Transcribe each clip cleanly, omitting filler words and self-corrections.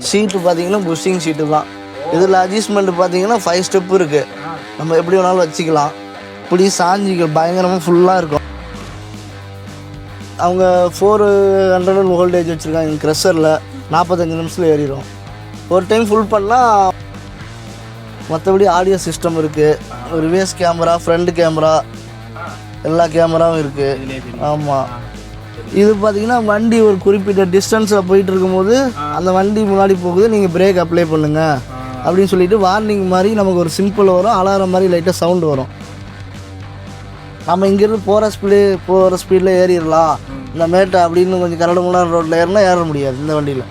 சீட்டு பார்த்தீங்கன்னா புஷ்ஷிங் சீட்டு தான். இதில் அட்ஜஸ்ட்மெண்ட் பார்த்தீங்கன்னா 5 ஸ்டெப் இருக்குது. நம்ம எப்படி வேணாலும் வச்சுக்கலாம். இப்படி சாஞ்சிக்க பயங்கரமாக ஃபுல்லாக இருக்கும். அவங்க 400 வோல்டேஜ் வச்சுருக்காங்க. க்ரெஷரில் 45 நிமிஷத்தில் ஏறிடும். ஒரு டைம் ஃபுல் பண்ணால். மற்றபடி ஆடியோ சிஸ்டம் இருக்குது. ரிவர்ஸ் கேமரா, ஃப்ரண்ட் கேமரா, எல்லா கேமராவும் இருக்குது. ஆமாம். இது பார்த்தீங்கன்னா வண்டி ஒரு குறிப்பிட்ட டிஸ்டன்ஸில் போயிட்டு இருக்கும்போது அந்த வண்டி முன்னாடி போகுது, நீங்கள் பிரேக் அப்ளை பண்ணுங்கள் அப்படின்னு சொல்லிட்டு வார்னிங் மாதிரி நமக்கு ஒரு சிம்பிள் வரும். அலாரம் மாதிரி லைட்டாக சவுண்டு வரும். நம்ம இங்கேருந்து போகிற ஸ்பீடில் ஏறிடலாம். இந்த மேட்டை அப்படின்னு கொஞ்சம் கரடுமுடான ரோட்டில் ஏறினா ஏற முடியாது இந்த வண்டியில்.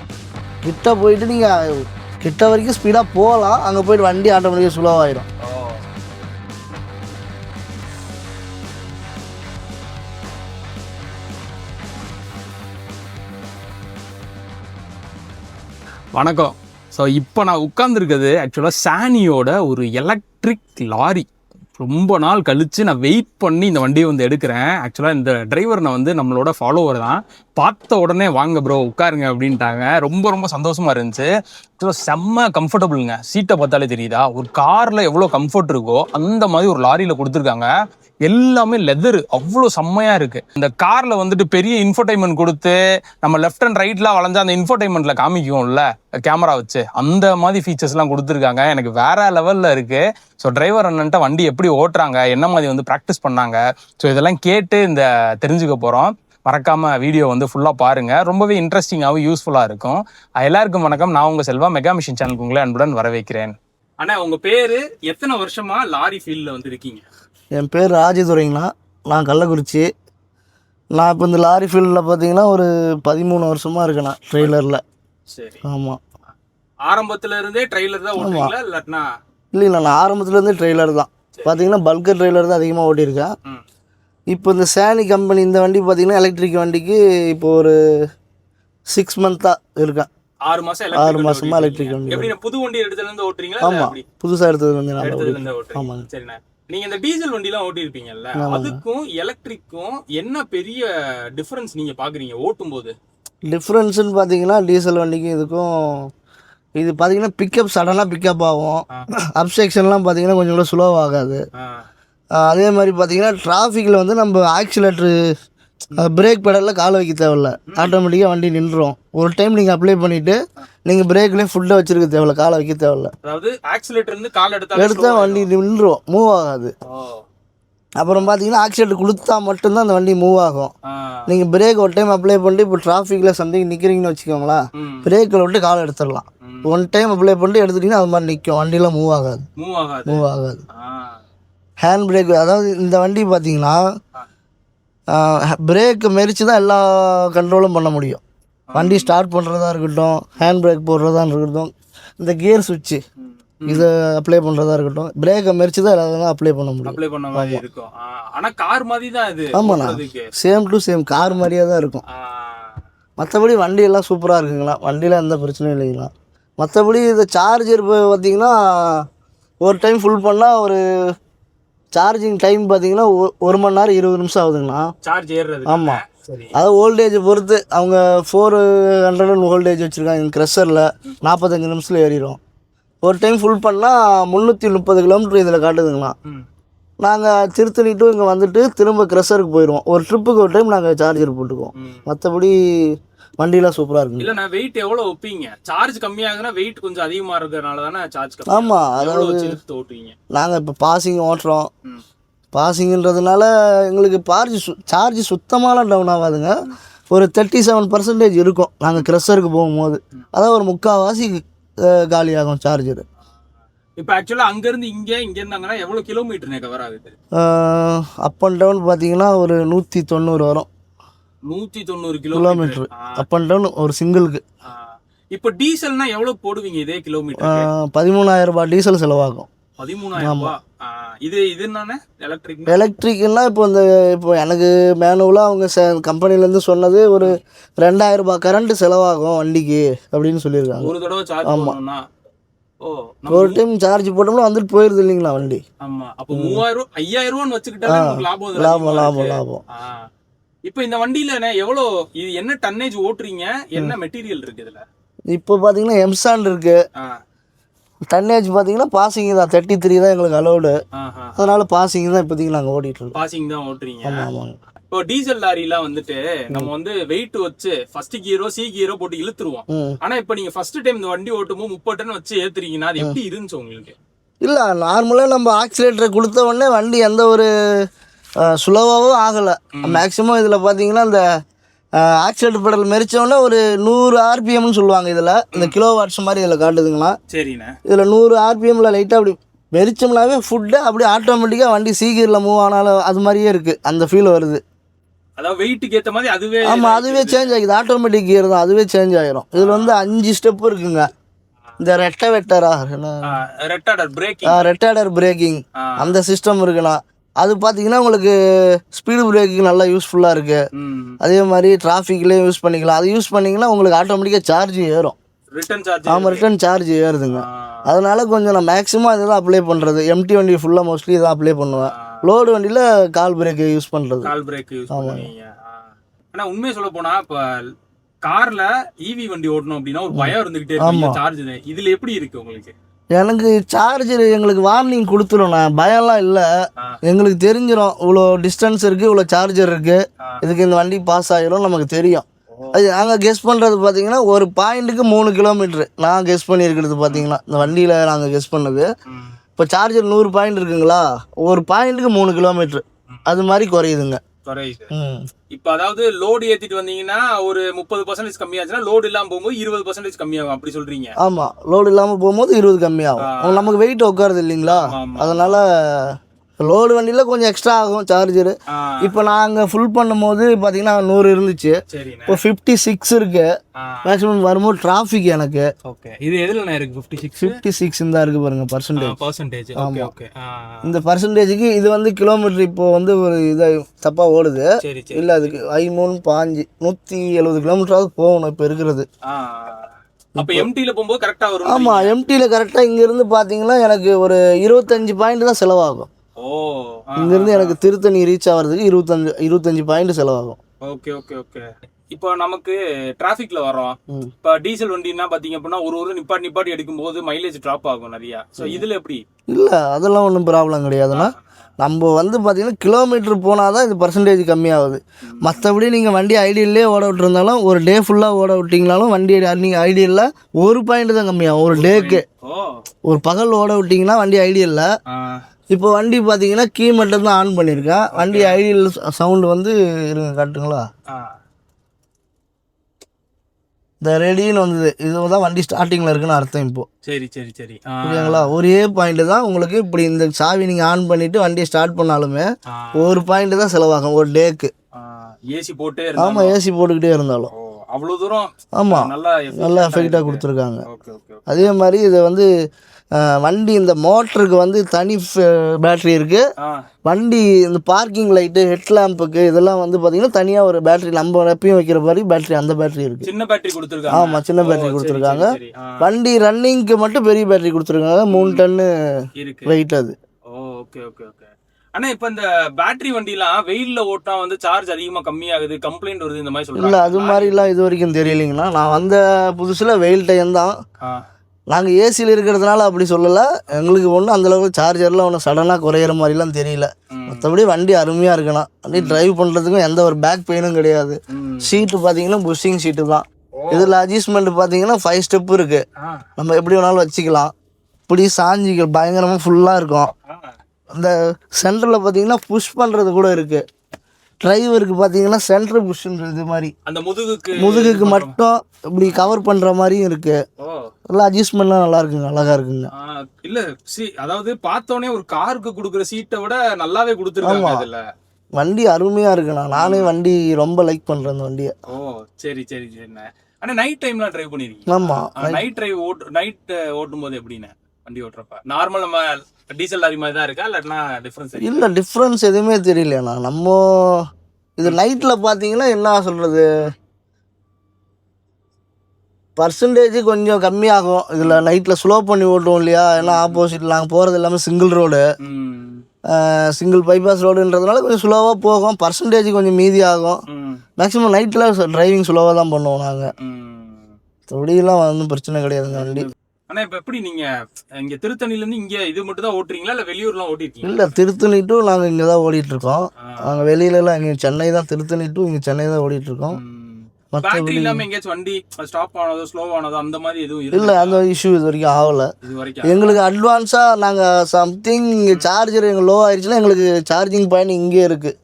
கிட்ட போயிட்டு நீங்கள் கிட்ட வரைக்கும் ஸ்பீடாக போகலாம். அங்கே போய்ட்டு வண்டி ஆட்டோமேட்டிக்காக ஸ்லோவாகிடும். வணக்கம். ஸோ இப்போ நான் உட்காந்துருக்கிறது ஆக்சுவலாக சானியோட ஒரு எலக்ட்ரிக் லாரி. ரொம்ப நாள் கழித்து நான் வெயிட் பண்ணி இந்த வண்டியை வந்து எடுக்கிறேன். ஆக்சுவலாக இந்த டிரைவர் நான் வந்து நம்மளோட ஃபாலோவர் தான். பார்த்த உடனே வாங்க ப்ரோ உட்காருங்க அப்படின்ட்டாங்க. ரொம்ப ரொம்ப சந்தோஷமாக இருந்துச்சு. ஆக்சுவலாக செம்ம கம்ஃபர்டபுளுங்க. சீட்டை பார்த்தாலே தெரியுதா, ஒரு காரில் எவ்வளோ கம்ஃபர்ட் இருக்கோ அந்த மாதிரி ஒரு லாரியில் கொடுத்துருக்காங்க. எல்லாமே லெதரு அவ்வளோ செம்மையாக இருக்குது. இந்த காரில் வந்துட்டு பெரிய இன்ஃபோடைன்மெண்ட் கொடுத்து நம்ம லெஃப்ட் அண்ட் ரைட்லாம் வளைஞ்சா அந்த இன்ஃபோடைன்மெண்ட்டில் காமிக்கும்ல கேமரா வச்சு, அந்த மாதிரி ஃபீச்சர்ஸ்லாம் கொடுத்துருக்காங்க. எனக்கு வேற லெவலில் இருக்குது. ஸோ டிரைவர் அண்ணன்ட்ட வண்டி எப்படி ஓட்டுறாங்க, என்ன மாதிரி வந்து ப்ராக்டிஸ் பண்ணாங்க, ஸோ இதெல்லாம் கேட்டு இந்த தெரிஞ்சுக்க போகிறோம். மறக்காமல் வீடியோ வந்து ஃபுல்லாக பாருங்கள். ரொம்பவே இன்ட்ரெஸ்டிங்காகவும் யூஸ்ஃபுல்லாக இருக்கும். எல்லாருக்கும் வணக்கம். நான் உங்கள் செல்வா. மெகா மிஷின் சேனலுக்கு உங்களை அன்புடன் வரவேற்கிறேன். அண்ணா, உங்கள் பேர், எத்தனை வருஷமா லாரி ஃபீல்டில் வந்து இருக்கீங்க? என் பேர் ராஜதுரைங்கண்ணா. நான் கள்ளக்குறிச்சி. நான் இப்போ இந்த லாரி ஃபீல்டில் பார்த்தீங்கன்னா ஒரு 13 வருஷமாக இருக்கேண்ணா ட்ரெய்லரில். சரி. ஆமாம். ஆரம்பத்தில் இருந்தே ட்ரெய்லர் தான் ஓட்டுறீங்களா இல்லாட்டினா? இல்லைண்ணா, நான் ஆரம்பத்துலேருந்தே ட்ரெய்லர் தான். பார்த்தீங்கன்னா பல்கர் ட்ரெய்லர் தான் அதிகமாக ஓட்டியிருக்கேன். இப்போ இந்த சானி கம்பெனி இந்த வண்டி பார்த்தீங்கன்னா எலக்ட்ரிக் வண்டிக்கு இப்போ ஒரு 6 மந்த்தாக இருக்கேன். 6 மாசமா எலக்ட்ரிக் வண்டி. எப்படி புது வண்டி எடுத்ததுலேருந்து ஓட்டுறீங்களா? ஆமாம், புதுசாக எடுத்தது வந்து ஆமாங்க. சரிண்ணா, நீங்க இந்த டீசல் வண்டிலாம் ஓட்டி இருப்பீங்கல்ல, அதுக்கும் எலக்ட்ரிக்கும் என்ன பெரிய டிஃபரன்ஸ் நீங்க பாக்குறீங்க ஓட்டும் போது? டிஃப்ரென்ஸ்னு பார்த்தீங்கன்னா டீசல் வண்டிக்கும் இதுக்கும், இது பார்த்தீங்கன்னா பிக்கப் சடனாக பிக்கப் ஆகும். அப் செக்ஷன்லாம் பார்த்தீங்கன்னா கொஞ்சம் கூட ஸ்லோவ் ஆகாது. அதே மாதிரி பார்த்தீங்கன்னா டிராஃபிக்கில் வந்து நம்ம ஆக்சிலேட்ரு பிரேக் பெடலில் கால் வைக்க தேவையில்ல, ஆட்டோமேட்டிக்காக வண்டி நின்றுடும். ஒரு டைம் நீங்கள் அப்ளை பண்ணிவிட்டு நீங்கள் பிரேக்லேயும் ஃபுல்லாக வச்சுருக்க தேவையில்ல, காலை வைக்க தேவையில்ல. அதாவது ஆக்சிலேட்டர்லேருந்து கால் எடுத்தால் வண்டி நின்றுடும், மூவ் ஆகாது. அப்புறம் பார்த்தீங்கன்னா ஆக்சிலேட்டர் கொடுத்தா மட்டும்தான் அந்த வண்டி மூவ் ஆகும். நீங்கள் பிரேக் ஒரு டைம் அப்ளை பண்ணிட்டு இப்போ டிராஃபிக்கில் சம்திங் நிற்கிறீங்கன்னு வச்சுக்கோங்களேன், பிரேக்கில் விட்டு காலை எடுத்துடலாம். ஒன் டைம் அப்ளை பண்ணிட்டு எடுத்துட்டிங்கன்னா அது மாதிரி நிற்கும், வண்டியெலாம் மூவ் ஆகாது. ஹேண்ட் பிரேக், அதாவது இந்த வண்டி பார்த்தீங்கன்னா பிரேக்கு மெரிச்சு தான் எல்லா கண்ட்ரோலும் பண்ண முடியும். வண்டி ஸ்டார்ட் பண்ணுறதா இருக்கட்டும், ஹேண்ட் பிரேக் போடுறதா இருக்கட்டும், இந்த கியர் சுவிட்சு இதை அப்ளை பண்ணுறதா இருக்கட்டும், பிரேக்கை மெரிச்சு தான் எல்லாத்தையும் அப்ளை பண்ண முடியும். ஆனால் கார் மாதிரி தான் இது. ஆமாண்ணா, சேம் டு சேம் கார் மாதிரியே தான் இருக்கும். மற்றபடி வண்டியெல்லாம் சூப்பராக இருக்குங்களா, வண்டியில் எந்த பிரச்சனையும் இல்லைங்களா. மற்றபடி இந்த சார்ஜர் பார்த்தீங்கன்னா ஒரு டைம் ஃபுல் பண்ணால் ஒரு சார்ஜிங் டைம் பார்த்தீங்கன்னா 1 மணி நேரம் 20 நிமிஷம் ஆகுதுங்கண்ணா சார்ஜ் ஏறுறது. ஆமாம், அதாவது வோல்டேஜை பொறுத்து. அவங்க 400 வோல்டேஜ் வச்சுருக்காங்க. க்ரெஷரில் 45 நிமிஷத்தில் ஏறிடும். ஒரு டைம் ஃபுல் பண்ணால் 330 கிலோமீட்டர் இதில் காட்டுதுங்கண்ணா. நாங்கள் திருத்தணி டு இங்கே வந்துட்டு திரும்ப க்ரெஷருக்கு போயிடுவோம். ஒரு ட்ரிப்புக்கு ஒரு டைம் நாங்கள் சார்ஜர் போட்டுக்குவோம். மற்றபடி வண்டியெலாம் சூப்பராக இருக்கும். இல்லை, நான் வெயிட் எவ்வளோ வைப்பீங்க? சார்ஜ் கம்மியாகுதுன்னா வெயிட் கொஞ்சம் அதிகமாக இருக்கிறதுனால தானே சார்ஜ் கம்மி. ஆமாம், அதாவது ஓட்டுவீங்க. நாங்கள் இப்போ பாசிங் ஓட்டுறோம். பாசிங்கன்றதுனால எங்களுக்கு சார்ஜ் சுத்தமாலாம் டவுன் ஆகாதுங்க. ஒரு 37% இருக்கும் நாங்கள் க்ரெஷருக்கு போகும்போது. அதான் ஒரு 3/4 காலியாகும் சார்ஜர். இப்போ ஆக்சுவலாக அங்கேருந்து இங்கே இருந்தாங்கன்னா எவ்வளோ கிலோமீட்டர் கவர் ஆகுது? அப் அண்ட் டவுன் பார்த்தீங்கன்னா ஒரு 190 வரும். 190 கிலோமீட்டர் அப் அண்ட் டவுன் ஒரு சிங்கிளுக்கு. இப்போ டீசல்னா எவ்வளோ போடுவீங்க இதே கிலோமீட்டர்? 13,000 ரூபாய் டீசல் செலவாகும். 13,000. இது என்னன்னா எலக்ட்ரிக்னா இப்போ எனக்கு மேனுவலாக அவங்க கம்பெனிலேருந்து சொன்னது ஒரு 2,000 ரூபாய் கரண்ட் செலவாகும் வண்டிக்கு அப்படின்னு சொல்லியிருக்காங்க. ஒரு தடவை சார்ஜ் பண்ணணும்னா. ஒரு டைம் சார்ஜ் போட்டோம்னா வந்துட்டு போயிருது இல்லைங்களா வண்டி. ஆமா, அப்போ 3,000 5,000 வச்சுக்கிட்டாலே லாபம். இப்போ இந்த வண்டியில எவ்வளோ, இது என்ன டன்னேஜ் ஓட்டுறீங்க, என்ன மெட்டீரியல் இருக்கு இதுல? இப்போ பார்த்தீங்கன்னா எம்சாண்ட் இருக்குது. டன்னேஜ் பார்த்தீங்கன்னா பாசிங் தான் 33 தான் எங்களுக்கு அலோடு. அதனால பாசிங் தான் இப்போதைக்கு நாங்கள் ஓட்டிகிட்ருக்கோம். பாசிங் தான் ஓட்டுறீங்க. ஆமாம் ஆமாங்க. இப்போ டீசல் லாரிலாம் வந்துட்டு நம்ம வந்து வெயிட் வச்சு ஃபர்ஸ்ட் கியரோ கியரோ போட்டு இழுத்துருவோம். ஆனா இப்போ நீங்க ஃபர்ஸ்ட் டைம் இந்த வண்டி ஓட்டும்போது 30 டன் வச்சு ஏத்துறீங்கன்னா அது எப்படி இருந்துச்சு உங்களுக்கு? இல்லை, நார்மலாக நம்ம ஆக்சிலேட்டரை கொடுத்த உடனே வண்டி எந்த ஒரு ஸ்லோவாகவும் ஆகலை. மேக்ஸிமம் இதில் பார்த்தீங்கன்னா இந்த ஆக்சிலேட்டர் பெடல் மெரிச்சோடனே ஒரு 100 ஆர்பிஎம்னு சொல்லுவாங்க. இதில் இந்த கிலோ வாட்ஸ் மாதிரி இதில் காட்டுதுங்களா? சரிண்ணே. இதில் 100 ஆர்பிஎம்ல லைட்டாக அப்படி மெரிச்சோம்னாவே ஃபுட்டு அப்படியே ஆட்டோமேட்டிக்காக வண்டி சீக்கிரில் மூவ் ஆனாலும் அது மாதிரியே இருக்குது, அந்த ஃபீல் வருது. அதாவது வெயிட்டுக்கு ஏற்ற மாதிரி அதுவே. ஆமாம், அதுவே சேஞ்ச் ஆகிக்குது. ஆட்டோமேட்டிக் கியர் தான், அதுவே சேஞ்ச் ஆகிரும். இதில் வந்து 5 ஸ்டெப் இருக்குங்க. இந்த ரெட்டாடர் பிரேக்கிங் அந்த சிஸ்டம் இருக்குண்ணா. அது பார்த்தீங்கன்னா உங்களுக்கு ஸ்பீடு பிரேக்கிங் நல்லா யூஸ்ஃபுல்லாக இருக்குது. அதே மாதிரி டிராஃபிக்லேயும் யூஸ் பண்ணிக்கலாம். அது யூஸ் பண்ணிங்கன்னா உங்களுக்கு ஆட்டோமேட்டிக்காக சார்ஜ் ஏறும். ஆமாம், ரிட்டர்ன் சார்ஜ் ஏறுதுங்க. அதனால கொஞ்சம் நான் மேக்ஸிமம் இதை தான் அப்ளை பண்ணுறது. எம்டி வண்டி ஃபுல்லாக மோஸ்ட்லி இதான் அப்ளை பண்ணுவேன். லோடு வண்டியில் கால் பிரேக் யூஸ் பண்ணுறது. ஆனால் உண்மையை சொல்ல போனால் இப்போ கார்ல ஈவி வண்டி ஓட்டணும் அப்படின்னா ஒரு பயம் இருந்துகிட்டே இருக்கு. சார்ஜ் இதுல எப்படி இருக்கு உங்களுக்கு? எனக்கு சார்ஜர் எங்களுக்கு வார்னிங் கொடுத்துரும்ண்ணா, பயம்லாம் இல்லை. எங்களுக்கு தெரிஞ்சிடும் இவ்வளோ டிஸ்டன்ஸ் இருக்குது, இவ்வளோ சார்ஜர் இருக்குது, இதுக்கு இந்த வண்டி பாஸ் ஆகிரும் நமக்கு தெரியும். அது நாங்கள் கெஸ் பண்ணுறது பார்த்தீங்கன்னா ஒரு பாயிண்ட்டுக்கு 3 கிலோமீட்ரு. நான் கெஸ் பண்ணியிருக்கிறது பார்த்தீங்கன்னா இந்த வண்டியில் நாங்கள் கெஸ் பண்ணது. இப்போ சார்ஜர் 100 பாயிண்ட் இருக்குங்களா, ஒரு பாயிண்ட்டுக்கு 3 கிலோமீட்ரு அது மாதிரி குறையுதுங்க. இப்ப அதாவது லோடு ஏத்திட்டு வந்தீங்கன்னா ஒரு 30% கம்மியாச்சுன்னா லோடு இல்லாம போகும்போது 20% கம்மியாகும் அப்படி சொல்றீங்க? ஆமா, லோடு இல்லாம போகும்போது 20 கம்மியாகும். நமக்கு வெயிட் உட்காருது இல்லைங்களா, அதனால லோடு வண்டியில் கொஞ்சம் எக்ஸ்ட்ரா ஆகும் சார்ஜரு. இப்போ நாங்கள் ஃபுல் பண்ணும்போது பார்த்தீங்கன்னா 100 இருந்துச்சு, இப்போ 56 இருக்கு. மேக்ஸிமம் வரும்போது டிராஃபிக் எனக்கு. இது எதில் இருக்கு? 56 தான் இருக்கு பாருங்க பர்சன்டேஜ். இந்த பர்சன்டேஜுக்கு இது வந்து கிலோமீட்டர் இப்போ வந்து ஒரு இதை தப்பாக ஓடுது. இல்லை, அதுக்கு 5 170 கிலோமீட்டராவது போகணும் இப்போ இருக்கிறது. அப்ப எம்டில போகும்போது கரெக்டா வரும். ஆமா, எம்டில கரெக்டா இங்க இருந்து பாத்தீங்கன்னா எனக்கு ஒரு 25 பாயிண்ட் தான் செலவாகும். இங்கிருந்து எனக்கு திருத்தணி ரீச் ஆகிறதுக்கு 25 பாயிண்ட் செலவாகும். Okay okay okay. இப்போ நமக்கு டிராஃபிக்ல வரோம். இப்போ டீசல் வண்டினா பாத்தீங்க அப்படின்னா ஒரு நிப்பாட்டி எடுக்கும்போது மைலேஜ் டிராப் ஆகும் நிறைய. ஸோ இதுல எப்படி? இல்லை, அதெல்லாம் ஒன்றும் ப்ராப்ளம் கிடையாதுண்ணா. நம்ம வந்து பார்த்தீங்கன்னா கிலோமீட்டர் போனால் தான் இது பர்சன்டேஜ் கம்மியாகுது. மற்றபடி நீங்கள் வண்டி ஐடியல்லே ஓட விட்டுருந்தாலும் ஒரு டே ஃபுல்லாக ஓட விட்டிங்கனாலும் வண்டி நீங்கள் ஐடியலில் ஒரு பாயிண்ட் தான் கம்மியாகும் ஒரு டேக்கு. ஒரு பகல் ஓட விட்டிங்கன்னா வண்டி ஐடியலில். இப்போ வண்டி பார்த்தீங்கன்னா கீ மட்டும் தான் ஆன் பண்ணியிருக்கேன். வண்டி ஐடியல் சவுண்டு வந்து இருங்க காட்டுங்களா, இந்த ரெடின்னு வந்தது. இதுதான் வண்டி ஸ்டார்டிங்கில் இருக்குன்னு அர்த்தம். இப்போ சரி சரி சரி புரியுங்களா, ஒரே பாயிண்ட் தான் உங்களுக்கு. இப்படி இந்த சாவி நீங்கள் ஆன் பண்ணிவிட்டு வண்டியை ஸ்டார்ட் பண்ணாலுமே ஒரு பாயிண்ட் தான் செலவாகும் ஒரு டேக்கு. ஏசி போட்டு. ஆமாம், ஏசி போட்டுக்கிட்டே இருந்தாலும் அவ்வளோ தூரம். ஆமாம், நல்லா எஃபெக்டாக கொடுத்துருக்காங்க. அதே மாதிரி இதை வந்து வண்டி இந்த மோட்டருக்கு வந்து தனி பேட்ரி இருக்குது. வண்டி இந்த பார்க்கிங் லைட்டு ஹெட் லேம்புக்கு இதெல்லாம் வந்து பார்த்தீங்கன்னா தனியாக ஒரு பேட்டரி, நம்ம எப்பயும் வைக்கிற மாதிரி பேட்டரி, அந்த பேட்டரி இருக்குது. சின்ன பேட்டரி கொடுத்துருக்காங்க. ஆமாம், சின்ன பேட்டரி கொடுத்துருக்காங்க. வண்டி ரன்னிங்க்கு மட்டும் பெரிய பேட்டரி கொடுத்துருக்காங்க. 3 டன்னு வெயிட் அது. Okay okay okay. ஆனா இப்போ இந்த பேட்டரி வண்டிலாம் வெயில்ல ஓட்டா வந்து சார்ஜ் அதிகமா கம்மியாகுது, கம்ப்ளைண்ட் வருது, இந்த மாதிரி சொல்றாங்க. இல்லை, அது மாதிரிலாம் இது வரைக்கும் தெரியலைங்கண்ணா. நான் வந்த புதுசில் வெயில் டைம் தான். நாங்கள் ஏசியில் இருக்கிறதுனால அப்படி சொல்லலை. எங்களுக்கு ஒன்றும் அந்தளவுக்கு சார்ஜர்லாம் ஒன்றும் சடனாக குறையிற மாதிரிலாம் தெரியல. மற்றபடி வண்டி அருமையாக இருக்கணும். வண்டி டிரைவ் பண்ணுறதுக்கும் எந்த ஒரு பேக் பெயினும் கிடையாது. சீட்டு பார்த்தீங்கன்னா புஷ்ஷிங் சீட்டு தான். இதில் அட்ஜஸ்ட்மெண்ட் பார்த்தீங்கன்னா 5 ஸ்டெப் இருக்குது. நம்ம எப்படி வேணாலும் வச்சுக்கலாம். இப்படி சாஞ்சிகள் பயங்கரமாக ஃபுல்லாக இருக்கும். அந்த சென்டரில் பார்த்தீங்கன்னா புஷ் பண்ணுறது கூட இருக்குது. டிரைவருக்கு பார்த்தீங்கன்னா சென்டர் புஷ்ன்றது மாதிரி அந்த முதுகுக்கு மட்டும் இப்படி கவர் பண்ணுற மாதிரியும் இருக்குது. எல்லாம் அட்ஜஸ்ட்மெண்ட்லாம் நல்லா இருக்குங்க, அழகாக இருக்குங்க. இல்லை அதாவது பார்த்தோன்னே ஒரு காருக்கு கொடுக்குற சீட்டை விட நல்லாவே கொடுத்துருக்காங்க. வண்டி அருமையாக இருக்குண்ணா. நானே வண்டி ரொம்ப லைக் பண்ணுறேன் அந்த வண்டியை. சரி சரி சரிண்ணே. ஆனால் நைட் டைம்லாம் ட்ரைவ் பண்ணியிருக்கீங்க? ஆமாம், நைட் ஓட்டும் போது எப்படிண்ணே வண்டி ஓட்டுறப்ப? நார்மல் நம்ம டீசல் லாரி மாதிரி தான் இருக்கா இல்லைன்னா டிஃப்ரென்ஸ்? இல்லை, டிஃப்ரென்ஸ் எதுவுமே தெரியலண்ணா. நம்ம இது நைட்டில் பார்த்தீங்கன்னா என்ன சொல்கிறது, பர்சன்டேஜ் கொஞ்சம் கம்மியாகும். இதில் நைட்டில் ஸ்லோ பண்ணி ஓட்டுவோம் இல்லையா, ஏன்னா ஆப்போசிட்டில் நாங்கள் போகிறது எல்லாமே சிங்கிள் ரோடு, சிங்கிள் பைபாஸ் ரோடுன்றதுனால கொஞ்சம் ஸ்லோவாக போகும். பர்சன்டேஜ் கொஞ்சம் மீதி ஆகும். மேக்ஸிமம் நைட்டில் டிரைவிங் ஸ்லோவாக தான் பண்ணுவோம் நாங்கள். தொழிலாம் ஒன்றும் பிரச்சனை கிடையாதுங்க வண்டி. ஆனா இப்ப எப்படி நீங்க இங்க திருத்தணில இருந்து இங்க இது மட்டும் தான் ஓட்டுறீங்களா இல்ல வெளியூர்லாம் ஓட்டிருக்கீங்க? இல்லை, திருத்தணி டு நாங்கள் இங்கே தான் ஓடிட்டுருக்கோம். நாங்கள் வெளியிலலாம் இங்கே சென்னை தான், திருத்தணி டு இங்கே சென்னை தான் ஓடிட்டுருக்கோம். பேட்டரி இல்லாம எங்கேயாச்சும் வண்டி ஸ்டாப் ஆனதோ ஸ்லோ ஆனதோ அந்த மாதிரி எதுவும் இல்லை, அந்த இஷ்யூ இது வரைக்கும் ஆகலை. இது வரைக்கும் எங்களுக்கு அட்வான்ஸாக நாங்கள் சம்திங் சார்ஜர் எங்களுக்கு லோ ஆயிடுச்சுன்னா எங்களுக்கு சார்ஜிங் பாயிண்ட் இங்கேயே இருக்குது,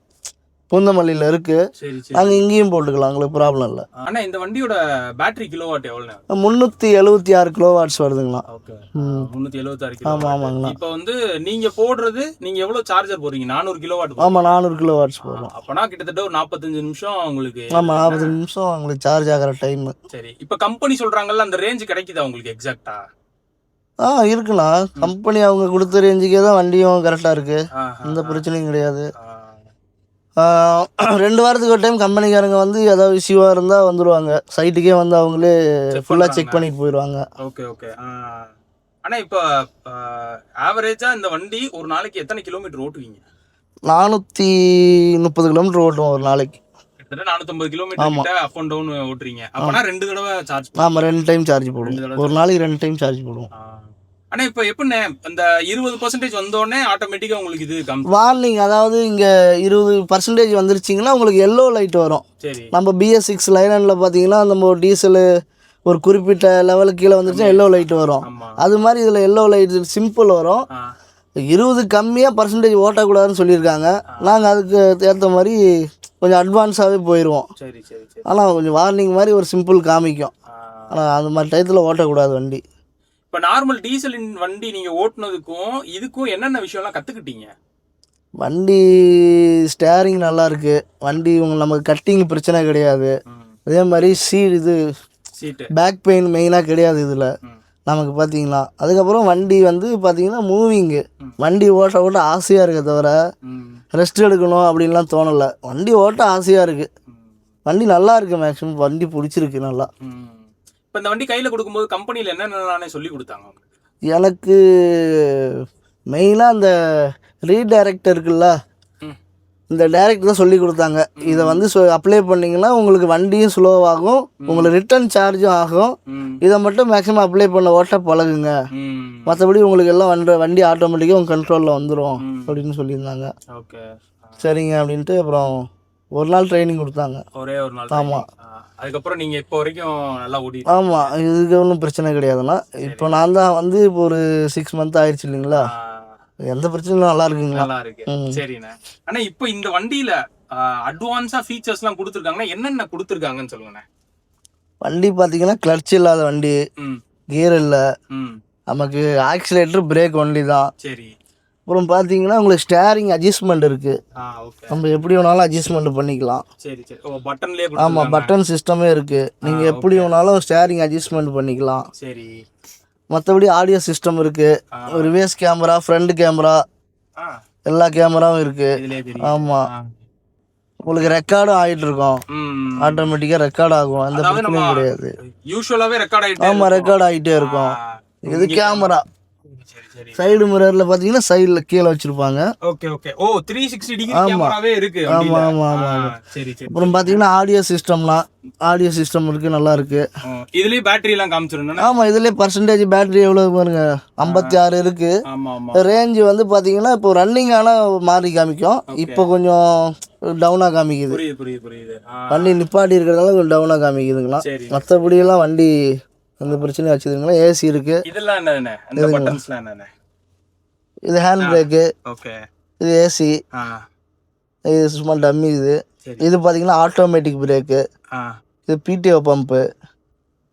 பூந்தமல்லியில் இருக்குது. சரி சரி. நாங்கள் இங்கேயும் போட்டுக்கலாம், எங்களுக்கு ப்ராப்ளம் இல்லை. ஆனா இந்த வண்டியோட பேட்டரி கிலோவாட் எவ்வளவு? 376 கிலோவாட்ஸ் வருதுங்களா. ஓகே. 376 கிலோ. ஆமாம் ஆமாங்கண்ணா. இப்போ வந்து நீங்க போடுறது நீங்க எவ்வளவு சார்ஜர் போடுறீங்க? 400 கிலோவாட். ஆமாம், 400 கிலோவாட்ஸ் போடுறோம். அப்பனா கிட்டத்தட்ட ஒரு 45 நிமிஷம் உங்களுக்கு. ஆமாம், 40 நிமிஷம் உங்களுக்கு சார்ஜ் ஆகிற டைம். சரி, இப்போ கம்பெனி சொல்றாங்கல்ல அந்த ரேஞ்ச் கிடைக்குதா உங்களுக்கு எக்ஸாக்டா? இருக்குண்ணா. கம்பெனி அவங்க கொடுத்த ரேஞ்சுக்கே தான் வண்டியும் கரெக்டாக இருக்குது, எந்த பிரச்சனையும் கிடையாது. 2 வாரத்துக்கு ஒரு டைம் கம்பெனிக்காரங்க வந்து ஏதாவது இஷ்யூவாக இருந்தால் வந்துடுவாங்க, சைட்டுக்கே வந்து அவங்களே ஃபுல்லாக செக் பண்ணிட்டு போயிடுவாங்க. Okay okay. ஆனால் இப்போ ஆவரேஜாக இந்த வண்டி ஒரு நாளைக்கு எத்தனை கிலோமீட்டர் ஓட்டுவீங்க? 430 கிலோமீட்டர் ஓட்டுவோம் ஒரு நாளைக்கு. கிட்டத்தட்ட 450 கிலோமீட்டர் அப் அண்ட் டவுன் ஓட்டுறீங்க. அப்போனா 2 தடவை சார்ஜ்? ஆமாம், 2 டைம் சார்ஜ் போடுவோம், ஒரு நாளைக்கு 2 டைம் சார்ஜ் போடுவோம். ஆனால் இப்போ எப்படிண்ணே அந்த 20% வந்தோடனே ஆட்டோமேட்டிக்காக உங்களுக்கு இது வார்னிங், அதாவது இங்கே 20% வந்துருச்சிங்கன்னா உங்களுக்கு எல்லோ லைட் வரும். சரி. நம்ம BS6 லைனில் பார்த்தீங்கன்னா நம்ம டீசலு ஒரு குறிப்பிட்ட லெவலுக்கு கீழே வந்துருச்சுன்னா எல்லோ லைட் வரும். அது மாதிரி இதில் எல்லோ லைட் சிம்பிள் வரும். 20 கம்மியாக பர்சன்டேஜ் ஓட்டக்கூடாதுன்னு சொல்லியிருக்காங்க. நாங்கள் அதுக்கு ஏற்ற மாதிரி கொஞ்சம் அட்வான்ஸாகவே போயிடுவோம். சரி சரி சரி. ஆனால் கொஞ்சம் வார்னிங் மாதிரி ஒரு சிம்பிள் காமிக்கும். ஆனால் அந்த மாதிரி டயத்தில் ஓட்டக்கூடாது வண்டி. இப்போ நார்மல் டீசலின் வண்டி நீங்கள் ஓட்டுனதுக்கும் இதுக்கும் என்னென்ன விஷயம்லாம் கற்றுக்கிட்டீங்க? வண்டி ஸ்டேரிங் நல்லா இருக்கு, வண்டி நமக்கு கட்டிங் பிரச்சனை கிடையாது. அதே மாதிரி சீட்டு பேக் பெயின் மெயினாக கிடையாது இதில் நமக்கு பார்த்தீங்கன்னா. அதுக்கப்புறம் வண்டி வந்து பார்த்தீங்கன்னா மூவிங்கு, வண்டி ஓட்ட ஓட்ட ஆசையாக இருக்க தவிர ரெஸ்ட் எடுக்கணும் அப்படின்லாம் தோணலை. வண்டி ஓட்ட ஆசையாக இருக்குது, வண்டி நல்லா இருக்குது, மேக்ஸிமம் வண்டி பிடிச்சிருக்கு நல்லா. இப்போ இந்த வண்டி கையில் கொடுக்கும்போது கம்பெனியில் என்னென்ன சொல்லி கொடுத்தாங்க? எனக்கு மெயினாக இந்த ரீடைரக்டர் இருக்குல்ல, இந்த டைரக்டர் தான் சொல்லி கொடுத்தாங்க. இதை வந்து அப்ளை பண்ணிங்கன்னா உங்களுக்கு வண்டியும் ஸ்லோவாகும், உங்களுக்கு ரிட்டர்ன் சார்ஜும் ஆகும். இதை மட்டும் மேக்ஸிமம் அப்ளை பண்ண ஓட்ட பழகுங்க, மற்றபடி உங்களுக்கு எல்லாம் வண்டி ஆட்டோமேட்டிக்காக உங்கள் கண்ட்ரோலில் வந்துடும் அப்படின்னு சொல்லியிருந்தாங்க. ஓகே சரிங்க அப்படின்ட்டு அப்புறம் ஒரு நாள் ட்ரைனிங் கொடுத்தாங்க. ஒரே ஒரு நாள்? ஆமாம். அதுக்கப்புறம் நீங்கள் இப்போ வரைக்கும் நல்லா ஓடி? ஆமாம், இதுக்கு ஒன்றும் பிரச்சனை கிடையாதுண்ணா. இப்போ நான் தான் வந்து இப்போ ஒரு 6 மந்த் ஆயிடுச்சு இல்லைங்களா, எந்த பிரச்சனையும் நல்லா இருக்குங்களா. நல்லா இருக்கு. சரிண்ணே. ஆனால் இப்போ இந்த வண்டியில் அட்வான்ஸாக ஃபீச்சர்ஸ்லாம் கொடுத்துருக்காங்கன்னா என்னென்ன கொடுத்துருக்காங்கன்னு சொல்லுங்கண்ணே. வண்டி பார்த்தீங்கன்னா கிளட்ச் இல்லாத வண்டி, கியர் இல்லை, நமக்கு ஆக்சிலேட்டர் பிரேக் ஒன்லி தான். சரி. அப்புறம் பார்த்தீங்கன்னா உங்களுக்கு ஸ்டேரிங் அட்ஜஸ்ட்மெண்ட் இருக்குது, நம்ம எப்படி வேணாலும் அட்ஜஸ்ட்மெண்ட் பண்ணிக்கலாம். சரி சரி. ஓ, பட்டன்லேயே? ஆமாம், பட்டன் சிஸ்டமே இருக்குது, நீங்கள் எப்படி வேணாலும் ஸ்டேரிங் அட்ஜஸ்ட்மெண்ட் பண்ணிக்கலாம். சரி. மற்றபடி ஆடியோ சிஸ்டம் இருக்குது, ரிவர்ஸ் கேமரா, ஃப்ரண்ட் கேமரா, எல்லா கேமராவும் இருக்குது. ஆமாம், உங்களுக்கு ரெக்கார்டும் ஆகிட்டு இருக்கோம், ஆட்டோமேட்டிக்காக ரெக்கார்ட் ஆகும், எந்த பிரச்சனையும் கிடையாது. யூஸ்வலாகவே ரெக்கார்ட் ஆகிட்டு? ஆமாம், ரெக்கார்ட் ஆகிட்டே இருக்கும். இது கேமரா சைடு மிரர்ல பாத்தீங்கன்னா சைடுல கீழே வச்சிருப்பாங்க. Okay okay. ஓ, 360 டிகிரி கேமராவே இருக்கு. ஆமா ஆமா ஆமா. சரி சரி. அப்புறம் பாத்தீங்கன்னா ஆடியோ சிஸ்டம் இருக்கு, நல்லா இருக்கு. இதுலயே பேட்டரி எல்லாம் காமிச்சிருந்தா? ஆமா, இதுலயே பர்சன்டேஜ் பேட்டரி எவ்வளவு பாருங்க, 56 இருக்கு. ஆமா ஆமா. ரேஞ்ச் வந்து பாத்தீங்கன்னா இப்போ ரன்னிங் ஆனா மாறி காமிக்கும், இப்போ கொஞ்சம் டவுனா காமிக்குது. புரியுது புரியுது புரியுது. வண்டி நிப்பாட்டி இருக்கிறதால கொஞ்சம் டவுனா காமிக்குதுங்களா. மற்றபடி எல்லாம் வண்டி எந்த பிரச்சனையும் வச்சுதுங்களா. ஏசி இருக்கு. இதெல்லாம் என்னண்ணே? அந்த பட்டன்ஸ்லாம் என்னண்ணே? இது ஹேண்ட் பிரேக்கு. ஓகே. இது ஏசி. இது சும்மா டம்மி. இது பார்த்தீங்கன்னா ஆட்டோமேட்டிக் பிரேக்கு. இது பிடிஓ பம்பு.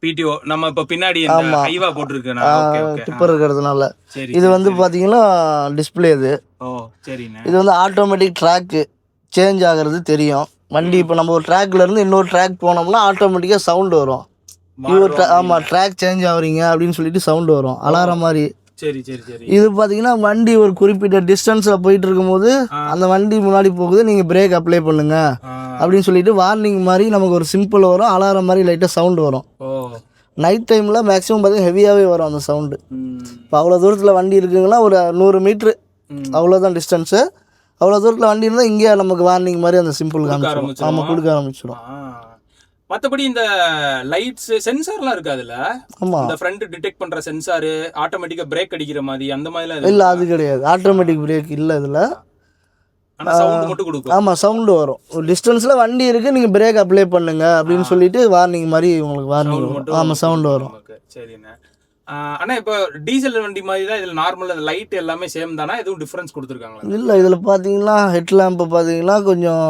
பிடிஓ நம்ம இப்போ பின்னாடி ஹைவா போட்டுருக்கேன் டிப்பர் இருக்கிறதுனால. இது வந்து பார்த்தீங்கன்னா டிஸ்பிளே. இது இது வந்து ஆட்டோமேட்டிக் ட்ராக்கு சேஞ்ச் ஆகிறது தெரியும். வண்டி இப்போ நம்ம ஒரு ட்ராக்ல இருந்து இன்னொரு ட்ராக் போனோம்னா ஆட்டோமேட்டிக்காக சவுண்டு வரும். ஆமாம், ட்ராக் சேஞ்ச் ஆகுறீங்க அப்படின்னு சொல்லிட்டு சவுண்டு வரும், அலாரம் மாதிரி. சரி சரி சரி. இது பார்த்தீங்கன்னா வண்டி ஒரு குறிப்பிட்ட டிஸ்டன்ஸில் போயிட்டு இருக்கும்போது அந்த வண்டி முன்னாடி போகுது, நீங்கள் பிரேக் அப்ளை பண்ணுங்க அப்படின்னு சொல்லிட்டு வார்னிங் மாதிரி நமக்கு ஒரு சிம்பிள் வரும், அலாரம் மாதிரி லைட்டாக சவுண்டு வரும். நைட் டைமில் மேக்ஸிமம் பார்த்தீங்கன்னா ஹெவியாகவே வரும் அந்த சவுண்டு. இப்போ அவ்வளோ தூரத்தில் வண்டி இருக்குங்கன்னா ஒரு 100 மீட்ரு அவ்வளோதான் டிஸ்டன்ஸு. அவ்வளோ தூரத்தில் வண்டி இருந்தால் இங்கே நமக்கு வார்னிங் மாதிரி அந்த சிம்பிள் காமிச்சிடும். ஆமாம், கொடுக்க ஆரம்பிச்சிடும். மத்தபடி இந்த லைட்ஸ் சென்சார்லாம் இருக்கு அதுல. ஆமாம். இந்த ஃப்ரண்ட் டிடெக்ட் பண்ற சென்சார், ஆட்டோமேட்டிக்கா பிரேக் அடிக்கிற மாதிரி அந்த மாதிரிலாம் இல்லை அது கிடையாது, ஆட்டோமேட்டிக் பிரேக் இல்லை இதில். ஆனா சவுண்ட் மட்டும் கொடுக்கும். ஆமாம், சவுண்டு வரும். ஒரு டிஸ்டன்ஸில் வண்டி இருக்குது, நீங்கள் பிரேக் அப்ளை பண்ணுங்க அப்படின்னு சொல்லிட்டு வார்னிங் மாதிரி உங்களுக்கு வார்னிங் வரும். ஆமாம், சவுண்டு வரும். சரிண்ணே. ஆனா இப்போ டீசல் வண்டி மாதிரி தான் இதில் நார்மலாக லைட் எல்லாமே சேம் தானா, எதுவும் டிஃப்ரென்ஸ் கொடுத்துருக்காங்களா? இல்லை, இதில் பார்த்தீங்கன்னா ஹெட் லேம்பு பார்த்தீங்கன்னா கொஞ்சம்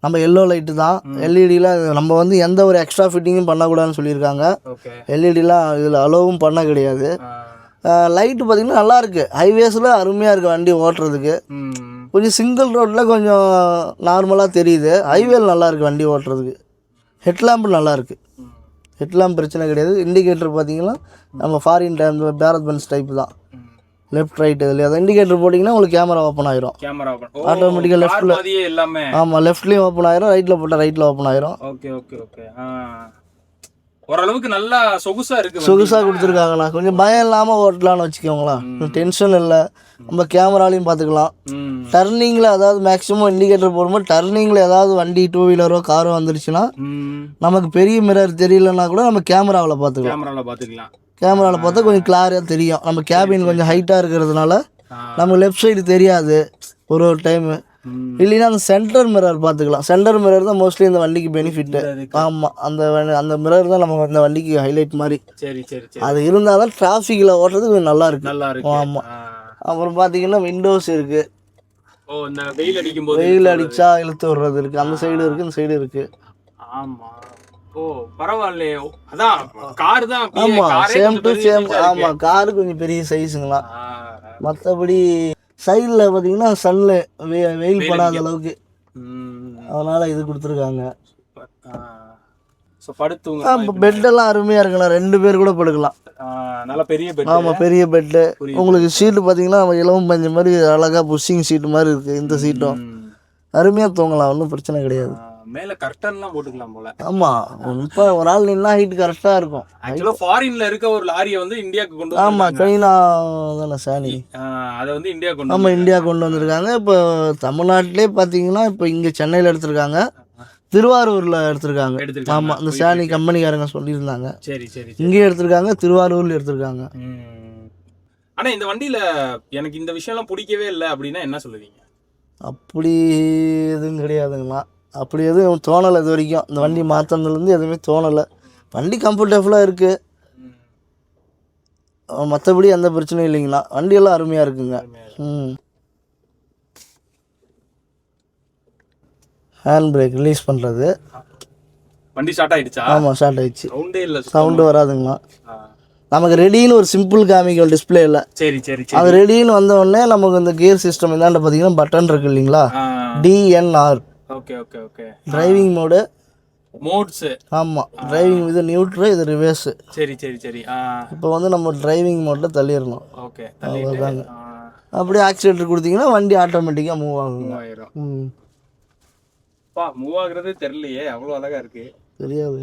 நம்ம எல்லோ லைட்டு தான். எல்இடிலாம் நம்ம வந்து எந்த ஒரு எக்ஸ்ட்ரா ஃபிட்டிங்கும் பண்ணக்கூடாதுன்னு சொல்லியிருக்காங்க. எல்இடிலாம் இதில் அலோவும் பண்ண கிடையாது. லைட்டு பார்த்தீங்கன்னா நல்லாயிருக்கு, ஹைவேஸில் அருமையாக இருக்குது வண்டி ஓட்டுறதுக்கு. கொஞ்சம் சிங்கிள் ரோட்டில் கொஞ்சம் நார்மலாக தெரியுது, ஹைவேல நல்லாயிருக்கு வண்டி ஓட்டுறதுக்கு. ஹெட்லாம்பு நல்லாயிருக்கு, ஹெட்லாம்ப் பிரச்சனை கிடையாது. இண்டிகேட்டர் பார்த்தீங்கன்னா நம்ம foreign time Bharat Benz type தான், லெஃப்ட் ரைட். இதில் அதை இண்டிகேட்டர் போட்டிங்கன்னா உங்களுக்கு கேமரா ஓப்பன் ஆயிரும். ஆட்டோமேட்டிக்காக லெஃப்ட்டில் எல்லாமே. ஆமாம், லெஃப்ட்லேயும் ஓப்பன் ஆயிரும், ரைட்டில் போட்டால் ரைட்டில் ஓப்பன் ஆயிரும். ஓரளவுக்கு நல்லா சொகுசாக கொடுத்துருக்காங்கண்ணா. கொஞ்சம் பயம் இல்லாமல் ஓட்டலான்னு வச்சுக்கோங்களேன், டென்ஷன் இல்லை. நம்ம கேமராலையும் பார்த்துக்கலாம். டர்னிங்கில் அதாவது மேக்ஸிமம் இண்டிகேட்டர் போடும்போது டர்னிங்கில் ஏதாவது வண்டி டூ வீலரோ காரோ வந்துருச்சுன்னா நமக்கு பெரிய மிரர் தெரியலன்னா கூட நம்ம கேமராவில் பார்த்துக்கலாம். கேமராவில் பார்த்தா கொஞ்சம் கிளாரியாக தெரியும். நம்ம கேபின் கொஞ்சம் ஹைட்டாக இருக்கிறதுனால நமக்கு லெஃப்ட் சைடு தெரியாது ஒரு டைமு. இல்லைன்னா அந்த சென்டர் மிரர் பார்த்துக்கலாம். சென்டர் மிரர் தான் மோஸ்ட்லி இந்த வண்டிக்கு பெனிஃபிட்டு. ஆமாம், அந்த மிரர் தான் நம்ம இந்த வண்டிக்கு ஹைலைட் மாதிரி. அது இருந்தால் தான் டிராஃபிக்கில் ஓட்டுறது கொஞ்சம் நல்லா இருக்கு. ஆமாம். அப்புறம் பார்த்தீங்கன்னா விண்டோஸ் இருக்குது. வெயில் அடித்தா இழுத்து விடுறது இருக்குது, அந்த சைடு இருக்குது, இந்த சைடு இருக்குது. ஆமாம். ஓ பரவாயில்லையே. அதான் கார் தான். ஆமாம், சேம் டு சேம். ஆமாம், காரு கொஞ்சம் பெரிய சைஸுங்களா. மற்றபடி சைடில் பார்த்தீங்கன்னா சன்ல வெயில் படாத அளவுக்கு, அதனால இது கொடுத்துருக்காங்க. பெட்டெல்லாம் அருமையாக இருக்குண்ணா, 2 பேர் கூட படுக்கலாம். நல்ல பெரிய பெட். ஆமாம், பெரிய பெட்டு. உங்களுக்கு சீட்டு பார்த்தீங்கன்னா இலவம் பஞ்சு மாதிரி அழகாக புஷ்ஷிங் சீட்டு மாதிரி இருக்குது. இந்த சீட்டும் அருமையாக தூங்கலாம், ஒன்றும் பிரச்சனை கிடையாது. மேல கர்ட்டன்லாம் போட்டுக்கலாம் போல. ஆமா, இப்போ ஒரு ஆள் நின்னா ஹைட் கரெக்டா இருக்கும். ஆக்சுவலா ஃபாரின்ல இருக்க ஒரு லாரியை வந்து இந்தியாவுக்கு கொண்டு வந்து. ஆமா, சைனா தானே சாணி, அதை வந்து இந்தியா கொண்டு. ஆமா, இந்தியா கொண்டு வந்திருக்காங்க. இப்போ தமிழ்நாட்டிலே பார்த்தீங்கன்னா இப்போ இங்கே சென்னையில் எடுத்திருக்காங்க, திருவாரூரில் எடுத்திருக்காங்க. ஆமாம், இந்த சாணி கம்பெனிக்காரங்க சொல்லியிருந்தாங்க. சரி சரி. இங்கேயும் எடுத்திருக்காங்க, திருவாரூர்ல எடுத்திருக்காங்க. ஆனால் இந்த வண்டியில் எனக்கு இந்த விஷயம்லாம் பிடிக்கவே இல்லை அப்படின்னா என்ன சொல்லுவீங்க? அப்படி எதுவும் கிடையாதுங்களா, அப்படி எதுவும் தோணலை இது வரைக்கும். இந்த வண்டி மாற்றினதுலேருந்து எதுவுமே தோணலை. வண்டி கம்ஃபர்டபுளாக இருக்குது, மற்றபடி எந்த பிரச்சனையும் இல்லைங்களா. வண்டியெல்லாம் அருமையாக இருக்குங்க. ஹேண்ட் பிரேக் ரிலீஸ் பண்ணுறது. வண்டி ஸ்டார்ட் ஆகிடுச்சா? ஆமாம், ஸ்டார்ட் ஆகிடுச்சு. சவுண்டே இல்லை, சவுண்டு வராதுங்களா. நமக்கு ரெடின்னு ஒரு சிம்பிள் காமிக்கல் டிஸ்பிளே இல்லை. சரி சரி. அது ரெடின்னு வந்த உடனே நமக்கு இந்த கியர் சிஸ்டம் இந்தாண்ட பார்த்தீங்கன்னா பட்டன் இருக்கு இல்லைங்களா, TNR. Okay okay okay. Driving modes. ஆமாம், டிரைவிங் இது நியூட்ரல், இது ரிவர்ஸ். சரி சரி சரி. இப்போ வந்து நம்ம டிரைவிங் மோட்டில் தள்ளிடணும். ஓகே, அவ்வளோதாங்க. அப்படியே ஆக்சிலேட்டர் கொடுத்தீங்கன்னா வண்டி ஆட்டோமேட்டிக்காக மூவ் ஆகுங்க. மூவ் ஆகுறதே தெரியலையே, அவ்வளோ அழகா இருக்கு. தெரியாது.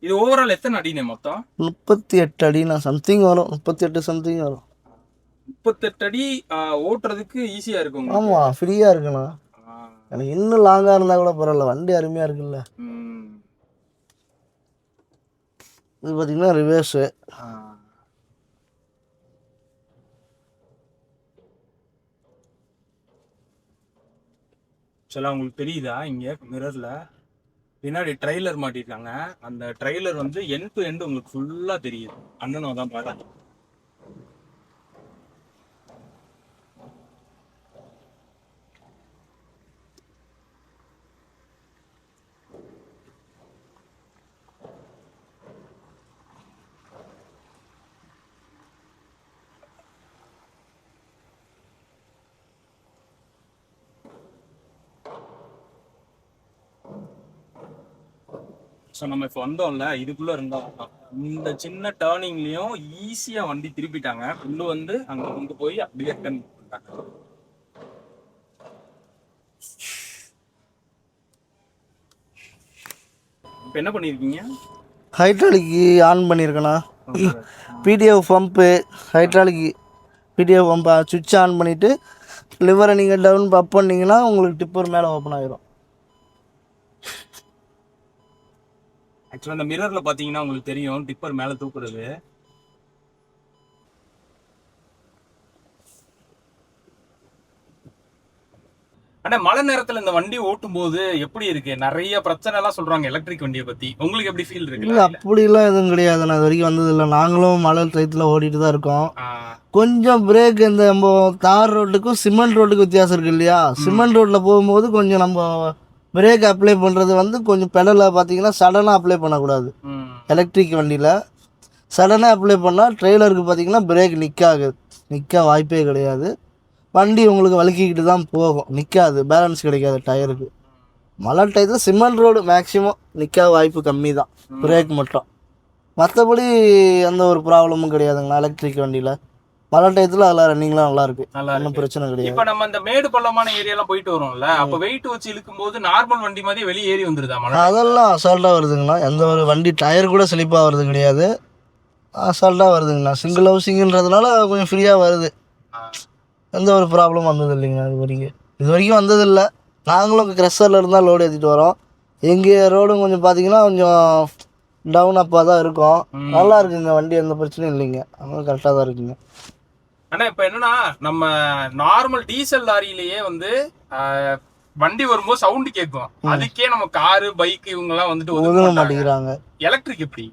இது ஓவரால் எத்தனை அடினே மொத்தம்? 38 அடினா சம்திங் வரும், 38 சம்திங் வரும். 38 அடி ஓட்டுறதுக்கு ஈஸியாக இருக்கும். ஆமாம், ஃப்ரீயாக இருக்குண்ணா. எனக்கு இன்னும் லாங்காக இருந்தால் கூட பரவாயில்ல, வண்டி அருமையாக இருக்குல்ல. இது பார்த்தீங்கன்னா ரிவர்ஸு. ஆக்சுவலாக உங்களுக்கு தெரியுதா, இங்கே மிரரில் பின்னாடி ட்ரெய்லர் மாட்டிருக்காங்க. அந்த ட்ரெய்லர் வந்து எண்ட் டு எண்ட் உங்களுக்கு ஃபுல்லாக தெரியுது. அண்ணனும் தான் பாருங்க. ஸோ நம்ம இப்போ வந்தோம்ல, இதுக்குள்ளே இருந்தோம். இந்த சின்ன டேர்னிங்லேயும் ஈஸியாக வண்டி திருப்பிட்டாங்க. உள்ளே வந்து அங்கே கொண்டு போய் அப்படியே ரிட்டர்ன் பண்ணிட்டாங்க. இப்போ என்ன பண்ணியிருக்கீங்க? ஹைட்ராலிக் ஆன் பண்ணியிருக்கேண்ணா. பிடிஎஃப் பம்பு ஹைட்ராலிக் பிடிஎஃப் பம்பை சுவிட்ச் ஆன் பண்ணிவிட்டு லிவரை நீங்கள் டவுன் அப் பண்ணிங்கன்னா உங்களுக்கு டிப்பர் மேலே ஓப்பன் ஆகிரும். ஆக்சுவலாக இந்த மிரரில் பார்த்தீங்கன்னா உங்களுக்கு தெரியும் டிப்பர் மேலே தூக்குறது. ஆனா மழை நேரத்துல இந்த வண்டி ஓட்டும் போது எப்படி இருக்கு? நிறைய பிரச்சனை எல்லாம் சொல்றாங்க எலக்ட்ரிக் வண்டியை பத்தி. உங்களுக்கு எப்படி ஃபீல் இருக்கு? இல்லை அப்படிலாம் எதுவும் கிடையாது. நான் இது வரைக்கும் வந்ததில்லை. நாங்களும் மழை டயத்தில் ஓடிட்டு தான் இருக்கோம். கொஞ்சம் பிரேக் இந்த நம்ம தார் ரோட்டுக்கும் சிமெண்ட் ரோட்டுக்கும் வித்தியாசம் இருக்குது இல்லையா? சிமெண்ட் ரோட்டில் போகும்போது கொஞ்சம் நம்ம பிரேக் அப்ளை பண்ணுறது வந்து கொஞ்சம் பெடலை பார்த்தீங்கன்னா சடனாக அப்ளை பண்ணக்கூடாது. எலக்ட்ரிக் வண்டியில் சடனாக அப்ளை பண்ணால் ட்ரெய்லருக்கு பார்த்தீங்கன்னா பிரேக் நிற்க வாய்ப்பே கிடையாது. வண்டி உங்களுக்கு வழுக்கிக்கிட்டு தான் போகும், நிற்காது, பேலன்ஸ் கிடைக்காது டயருக்கு. மழை டயத்தில் சிமெண்ட் ரோடு மேக்ஸிமம் நிற்க வாய்ப்பு கம்மி தான், பிரேக் மட்டும். மற்றபடி எந்த ஒரு ப்ராப்ளமும் கிடையாதுங்களா எலக்ட்ரிக் வண்டியில். மழை டயத்தில் அதெல்லாம் ரன்னிங்லாம் நல்லாயிருக்கு, ஒன்றும் பிரச்சனை கிடையாது. இப்போ நம்ம இந்த மேடு பள்ளமான ஏரியாலாம் போயிட்டு வரோம்ல, அப்போ வெயிட் வச்சு இழுக்கும் போது நார்மல் வண்டி மாதிரி வெளியே ஏறி வந்துருதா மழை? அதெல்லாம் அசால்ட்டாக வருதுங்கண்ணா. எந்த ஒரு வண்டி டயர் கூட ஸ்லிப்பாக வருது கிடையாது, அசால்ட்டாக வருதுங்கண்ணா. சிங்கிள் ஹவுசிங்கிறதுனால கொஞ்சம் ஃப்ரீயாக வருது. எந்த ஒரு ப்ராப்ளம் வந்தது இல்லைங்க இது வரைக்கும் வந்ததில்லை. நாங்களும் க்ரெஷரில் இருந்தால் லோடு ஏற்றிட்டு வரோம். எங்கள் ரோடும் கொஞ்சம் பார்த்தீங்கன்னா கொஞ்சம் டவுன் அப்பாக தான் இருக்கும். நல்லா இருக்குங்க வண்டி, எந்த பிரச்சனையும் இல்லைங்க, அதனால கரெக்டாக தான் இருக்குங்க. ஆனால் இப்போ என்னன்னா நம்ம நார்மல் டீசல் லாரியிலேயே வந்து வண்டி வரும்போது சவுண்டு கேட்கும், அதுக்கே நம்ம காரு பைக் இவங்கெல்லாம் வந்துட்டு ஒதுங்க மாட்டேங்கிறாங்க. எலக்ட்ரிக் எப்படி?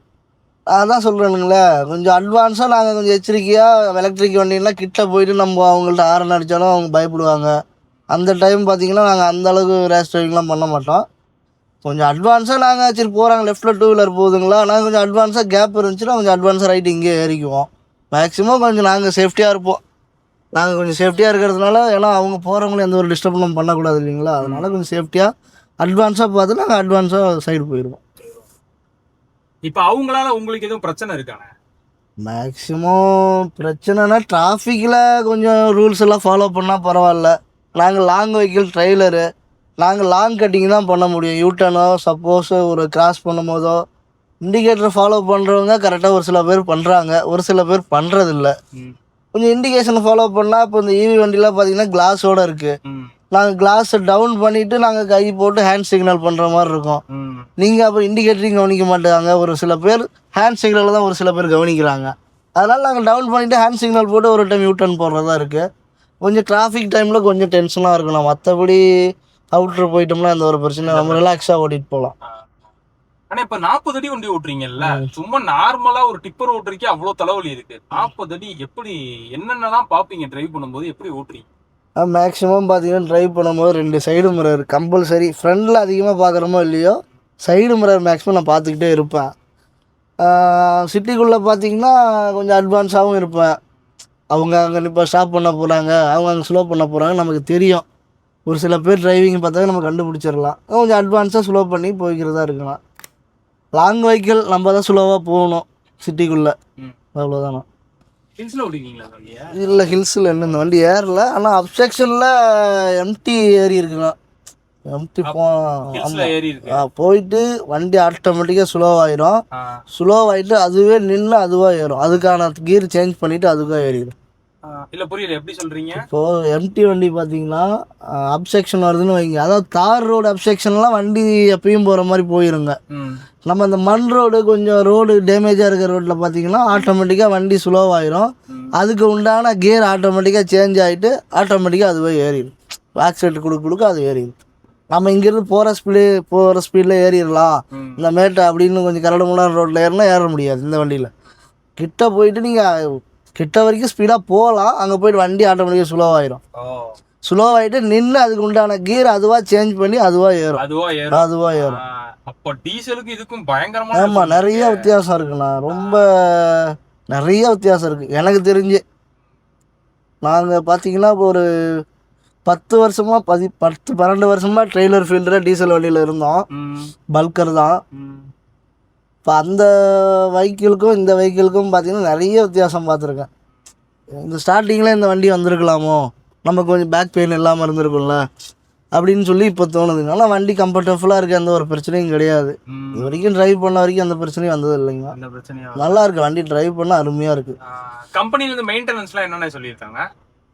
அதான் சொல்கிறேனுங்களே, கொஞ்சம் அட்வான்ஸாக நாங்கள் கொஞ்சம் எச்சரிக்கையாக எலக்ட்ரிக் வண்டிலாம் கிட்ட போயிட்டு நம்ம அவங்கள்ட்ட ஆரன் அடித்தாலும் அவங்க பயப்படுவாங்க. அந்த டைம் பார்த்தீங்கன்னா நாங்கள் அந்தளவுக்கு ரேஸ் டிரைவிங்லாம் பண்ண மாட்டோம். கொஞ்சம் அட்வான்ஸாக நாங்கள் சரி போகிறாங்க லெஃப்ட்டில் 2 வீலர் போகுதுங்களா, நாங்கள் கொஞ்சம் அட்வான்ஸாக கேப் இருந்துச்சுன்னா கொஞ்சம் அட்வான்ஸாக ரைட்டு இங்கே ஏறிக்குவோம். மேக்ஸிமம் கொஞ்சம் நாங்கள் சேஃப்டியாக இருப்போம். நாங்கள் கொஞ்சம் சேஃப்டியாக இருக்கிறதுனால, ஏன்னா அவங்க போகிறவங்களும் எந்த ஒரு டிஸ்டர்பனும் பண்ணக்கூடாது இல்லைங்களா, அதனால் கொஞ்சம் சேஃப்டியாக அட்வான்ஸாக பார்த்து நாங்கள் அட்வான்ஸாக சைடு போயிடுவோம். இப்போ அவங்களால உங்களுக்கு எதுவும் பிரச்சனை இருக்கானே? மேக்ஸிமம் பிரச்சனைனா டிராஃபிக்கில் கொஞ்சம் ரூல்ஸ் எல்லாம் ஃபாலோ பண்ணால் பரவாயில்ல. நாங்கள் லாங் வெஹிக்கிள் ட்ரெய்லரு, நாங்கள் லாங் கட்டிங் தான் பண்ண முடியும். யூட்டர்னோ சப்போஸ் ஒரு கிராஸ் பண்ணும் போதோ இண்டிகேட்டரை ஃபாலோ பண்ணுறவங்க கரெக்டாக ஒரு சில பேர் பண்ணுறாங்க, ஒரு சில பேர் பண்ணுறதில்ல. கொஞ்சம் இண்டிகேஷன் ஃபாலோ பண்ணால் இப்போ இந்த ஈவி வண்டிலாம் பார்த்தீங்கன்னா கிளாஸோடு இருக்குது. நாங்கள் கிளாஸை டவுன் பண்ணிவிட்டு நாங்கள் கை போட்டு ஹேண்ட் சிக்னல் பண்ணுற மாதிரி இருக்கும். நீங்கள் அப்புறம் இண்டிகேட்டரையும் கவனிக்க மாட்டாங்க. ஒரு சில பேர் ஹேண்ட் சிக்னலில் தான் ஒரு சில பேர் கவனிக்கிறாங்க. அதனால் நாங்கள் டவுன் பண்ணிவிட்டு ஹேண்ட் சிக்னல் போட்டு ஒரு டைம் யூட்டர்ன் போடுறதா இருக்குது. கொஞ்சம் டிராஃபிக் டைமில் கொஞ்சம் டென்ஷனாக இருக்கணும். மற்றபடி அவுட்ரு போயிட்டோம்னா எந்த ஒரு பிரச்சனை, நம்ம ரிலாக்ஸாக ஓட்டிகிட்டு போகலாம். ஆனால் இப்போ 40 அடி வண்டி ஓட்டுறீங்கல்ல, சும்மா நார்மலாக ஒரு டிப்பர் ஓட்டுறதுக்கே அவ்வளோ தலைவலி இருக்குது. 40 அடி எப்படி என்னென்னலாம் பார்ப்பீங்க டிரைவ் பண்ணும்போது, எப்படி ஓட்டுறீங்க? மேக்ஸிமம் பார்த்தீங்கன்னா ட்ரைவ் பண்ணும்போது 2 சைடு மிரர் கம்பல்சரி. ஃப்ரண்டில் அதிகமாக பார்க்குறோமோ இல்லையோ சைடு மிரர் மேக்ஸிமம் நான் பார்த்துக்கிட்டே இருப்பேன். சிட்டிக்குள்ளே பார்த்தீங்கன்னா கொஞ்சம் அட்வான்ஸாகவும் இருப்பேன். அவங்க அங்கே இப்போ ஸ்டாப் பண்ண போகிறாங்க, அவங்க அங்கே ஸ்லோ பண்ண போகிறாங்க, நமக்கு தெரியும். ஒரு சில பேர் டிரைவிங் பார்த்தாக்க நம்ம கண்டுபிடிச்சிடலாம். கொஞ்சம் அட்வான்ஸாக ஸ்லோ பண்ணி போய்க்கிறதா இருக்கலாம். லாங் வெஹிக்கிள் நம்ம தான் ஸ்லோவாக போகணும் சிட்டிக்குள்ளே, அவ்வளோதானா. ஹில்ஸில் ஓட்டிங்களா? இல்லை ஹில்ஸில் இன்னும் இந்த வண்டி ஏறல. ஆனால் அப்செக்ஷனில் எம்டி ஏறி இருக்குங்க. எம்டி போயிட்டு வண்டி ஆட்டோமேட்டிக்காக ஸ்லோவாகிடும். ஸ்லோவாகிட்டு அதுவே நின்று அதுவாக ஏறும். அதுக்கான கீர் சேஞ்ச் பண்ணிவிட்டு அதுவாக ஏறிடும். இல்லை புரியல, எப்படி சொல்கிறீங்க? இப்போது எம்டி வண்டி பார்த்தீங்கன்னா அப்செக்ஷன் வருதுன்னு வைங்க, அதாவது தார் ரோடு அப்செக்ஷன்லாம் வண்டி எப்பயும் போகிற மாதிரி போயிருங்க. நம்ம இந்த மண் ரோடு கொஞ்சம் ரோடு டேமேஜாக இருக்கிற ரோட்டில் பார்த்தீங்கன்னா ஆட்டோமேட்டிக்காக வண்டி ஸ்லோவாகிடும். அதுக்கு உண்டான கியர் ஆட்டோமேட்டிக்காக சேஞ்ச் ஆகிட்டு ஆட்டோமேட்டிக்காக அதுவே ஏறிடும். ஆக்சிடென்ட் கொடுக்க அது ஏறிடும். நம்ம இங்கேருந்து போகிற ஸ்பீடில் ஏறிடலாம். இந்த மேட்டை அப்படின்னு கொஞ்சம் கரடுமுடான ரோட்டில் ஏறினா ஏற முடியாது இந்த வண்டியில். கிட்ட போயிட்டு நீங்கள் கிட்ட வரைக்கும் ஸ்பீடாக போகலாம், அங்கே போய்ட்டு வண்டி ஆட்டோமேட்டிக்காக ஸ்லோவாகிடும். ஸ்லோவாகிட்டு நின்று அதுக்கு உண்டான கியர் அதுவாக சேஞ்ச் பண்ணி அதுவாக ஏறும். அப்போ டீசலுக்கு இதுக்கும் பயங்கரமாக ஆமாம், நிறைய வித்தியாசம் இருக்குண்ணா. ரொம்ப நிறைய வித்தியாசம் இருக்குது எனக்கு தெரிஞ்சு. நாங்கள் பார்த்தீங்கன்னா இப்போ ஒரு 10 வருஷமாக 12 வருஷமாக ட்ரெய்லர் ஃபீல்டில் டீசல் வண்டியில் இருந்தோம். பல்கர் தான். இப்போ அந்த வெஹிக்கிளுக்கும் இந்த வெஹிக்கிளுக்கும் பார்த்தீங்கன்னா நிறைய வித்தியாசம் பார்த்துருக்கேன். இந்த ஸ்டார்டிங்கில் இந்த வண்டி வந்திருக்கலாமோ, நமக்கு கொஞ்சம் பேக் பெயின் இல்லாமல் இருந்திருக்கும்ல, அப்படின்னு சொல்லி இப்போ தோணுதுங்க. ஆனால் வண்டி கம்ஃபர்டபுளாக இருக்குது, எந்த ஒரு பிரச்சனையும் கிடையாது. இது வரைக்கும் டிரைவ் பண்ண வரைக்கும் அந்த பிரச்சனையும் வந்தது இல்லைங்க. இந்த பிரச்சனையா? நல்லா இருக்குது வண்டி, டிரைவ் பண்ண அருமையாக இருக்குது. கம்பெனிலேருந்து மெயின்டெனன்ஸ்லாம் என்னென்ன சொல்லியிருக்காங்க?